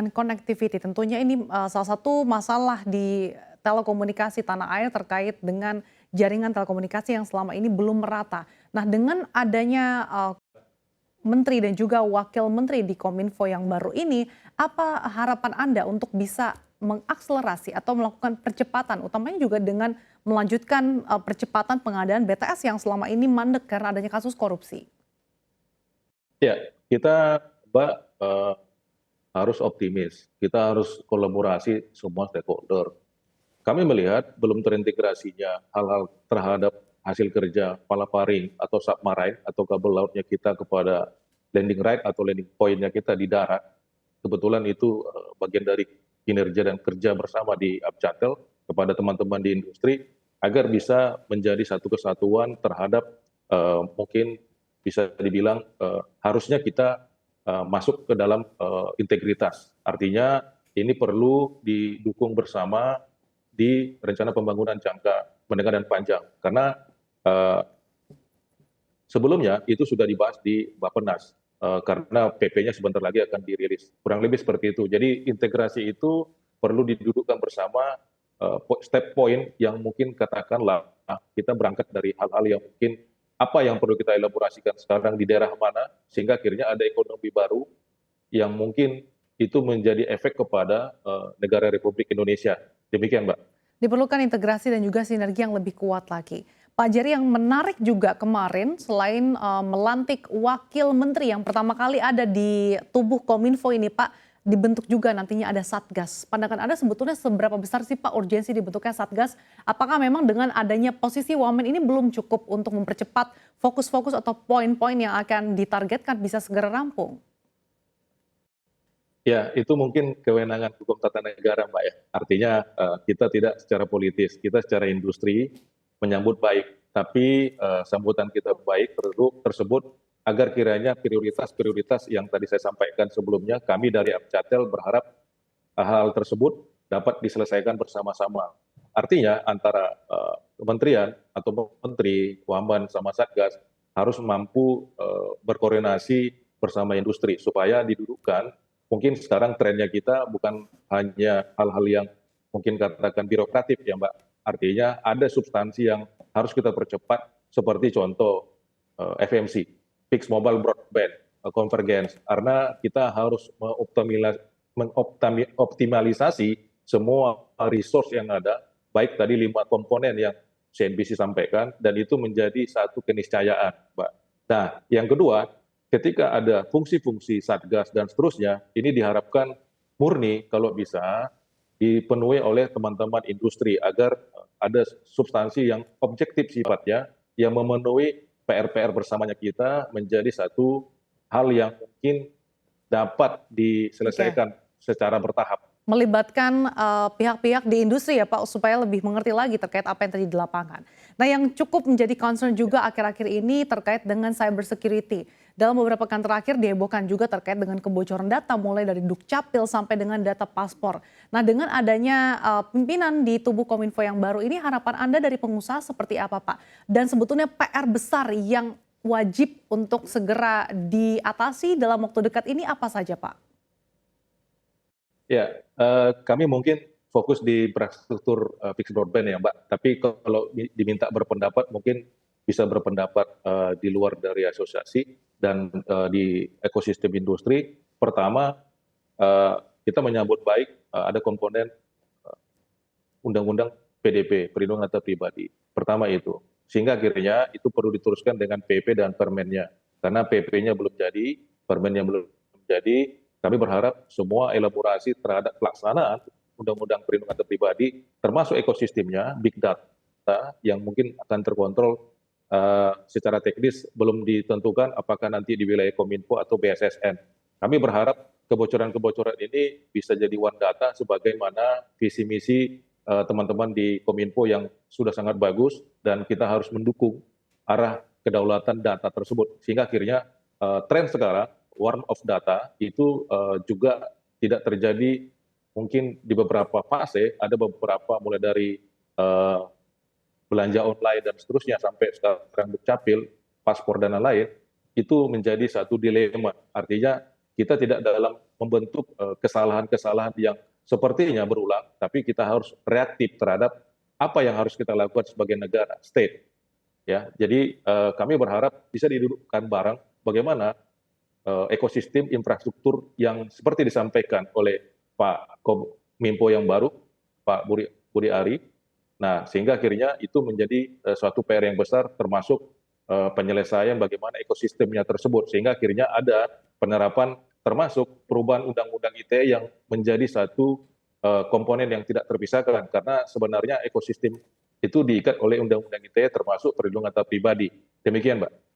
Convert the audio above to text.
Connectivity tentunya ini salah satu masalah di telekomunikasi tanah air terkait dengan jaringan telekomunikasi yang selama ini belum merata. Nah, dengan adanya menteri dan juga wakil menteri di Kominfo yang baru ini, apa harapan Anda untuk bisa mengakselerasi atau melakukan percepatan, utamanya juga dengan melanjutkan percepatan pengadaan BTS yang selama ini mandek karena adanya kasus korupsi? Ya, kita Mbak, harus optimis, kita harus kolaborasi semua stakeholder. Kami melihat belum terintegrasinya hal-hal terhadap hasil kerja palaparing atau submarine atau kabel lautnya kita kepada landing right atau landing point-nya kita di darat. Kebetulan itu bagian dari kinerja dan kerja bersama di Abcatel kepada teman-teman di industri agar bisa menjadi satu kesatuan terhadap mungkin bisa dibilang harusnya kita masuk ke dalam integritas. Artinya ini perlu didukung bersama di rencana pembangunan jangka menengah dan panjang. Karena sebelumnya itu sudah dibahas di Bappenas, karena PP-nya sebentar lagi akan dirilis. Kurang lebih seperti itu. Jadi integrasi itu perlu didudukkan bersama step point yang mungkin katakanlah kita berangkat dari hal-hal yang mungkin apa yang perlu kita elaborasikan sekarang di daerah mana, sehingga akhirnya ada ekonomi baru yang mungkin itu menjadi efek kepada negara Republik Indonesia. Demikian, Mbak. Diperlukan integrasi dan juga sinergi yang lebih kuat lagi. Pak Jerry, yang menarik juga kemarin selain melantik wakil menteri yang pertama kali ada di tubuh Kominfo ini, Pak, dibentuk juga nantinya ada Satgas. Pandangan Anda sebetulnya seberapa besar sih Pak urgensi dibentuknya Satgas? Apakah memang dengan adanya posisi wamen ini belum cukup untuk mempercepat fokus-fokus atau poin-poin yang akan ditargetkan bisa segera rampung? Ya, itu mungkin kewenangan hukum tata negara, Mbak ya. Artinya kita tidak secara politis, kita secara industri menyambut baik. Tapi sambutan kita baik tersebut agar kiranya prioritas-prioritas yang tadi saya sampaikan sebelumnya, kami dari Abcatel berharap hal tersebut dapat diselesaikan bersama-sama. Artinya antara kementerian atau menteri, Wamen sama Satgas harus mampu berkoordinasi bersama industri supaya didudukkan. Mungkin sekarang trennya kita bukan hanya hal-hal yang mungkin katakan birokratif ya Mbak. Artinya ada substansi yang harus kita percepat seperti contoh FMC, Fixed Mobile Broadband, Convergence. Karena kita harus mengoptimalisasi semua resource yang ada, baik tadi 5 komponen yang CNBC sampaikan, dan itu menjadi satu keniscayaan Mbak. Nah, yang kedua, ketika ada fungsi-fungsi Satgas dan seterusnya, ini diharapkan murni kalau bisa dipenuhi oleh teman-teman industri agar ada substansi yang objektif sifatnya yang memenuhi PR-PR bersamanya kita menjadi satu hal yang mungkin dapat Oke. diselesaikan secara bertahap. Melibatkan pihak-pihak di industri ya Pak, supaya lebih mengerti lagi terkait apa yang terjadi di lapangan. Nah, yang cukup menjadi concern juga akhir-akhir ini terkait dengan cyber security. Dalam beberapa pekan terakhir dihebohkan juga terkait dengan kebocoran data mulai dari Dukcapil sampai dengan data paspor. Nah, dengan adanya pimpinan di tubuh Kominfo yang baru ini, harapan Anda dari pengusaha seperti apa Pak? Dan sebetulnya PR besar yang wajib untuk segera diatasi dalam waktu dekat ini apa saja Pak? Ya, kami mungkin fokus di infrastruktur fixed broadband ya Mbak, tapi kalau diminta berpendapat mungkin bisa berpendapat di luar dari asosiasi dan di ekosistem industri. Pertama, kita menyambut baik ada komponen undang-undang PDP, perlindungan data pribadi. Pertama itu, sehingga akhirnya itu perlu diteruskan dengan PP dan permennya. Karena PP-nya belum jadi, permennya belum jadi, kami berharap semua elaborasi terhadap pelaksanaan undang-undang perlindungan data pribadi, termasuk ekosistemnya, big data, yang mungkin akan terkontrol secara teknis belum ditentukan apakah nanti di wilayah Kominfo atau BSSN. Kami berharap kebocoran-kebocoran ini bisa jadi one data sebagaimana visi misi teman-teman di Kominfo yang sudah sangat bagus, dan kita harus mendukung arah kedaulatan data tersebut sehingga akhirnya tren sekarang war of data itu juga tidak terjadi. Mungkin di beberapa fase ada beberapa mulai dari belanja online dan seterusnya sampai sekarang Dukcapil, paspor dan lain-lain, itu menjadi satu dilema. Artinya kita tidak dalam membentuk kesalahan-kesalahan yang sepertinya berulang, tapi kita harus reaktif terhadap apa yang harus kita lakukan sebagai negara, state. Ya, jadi kami berharap bisa didudukkan bareng bagaimana ekosistem infrastruktur yang seperti disampaikan oleh Pak Kominfo yang baru, Pak Budi Ari. Nah, sehingga akhirnya itu menjadi suatu PR yang besar, termasuk penyelesaian bagaimana ekosistemnya tersebut, sehingga akhirnya ada penerapan termasuk perubahan Undang-Undang ITE yang menjadi satu komponen yang tidak terpisahkan, karena sebenarnya ekosistem itu diikat oleh Undang-Undang ITE termasuk perlindungan data pribadi. Demikian, Mbak.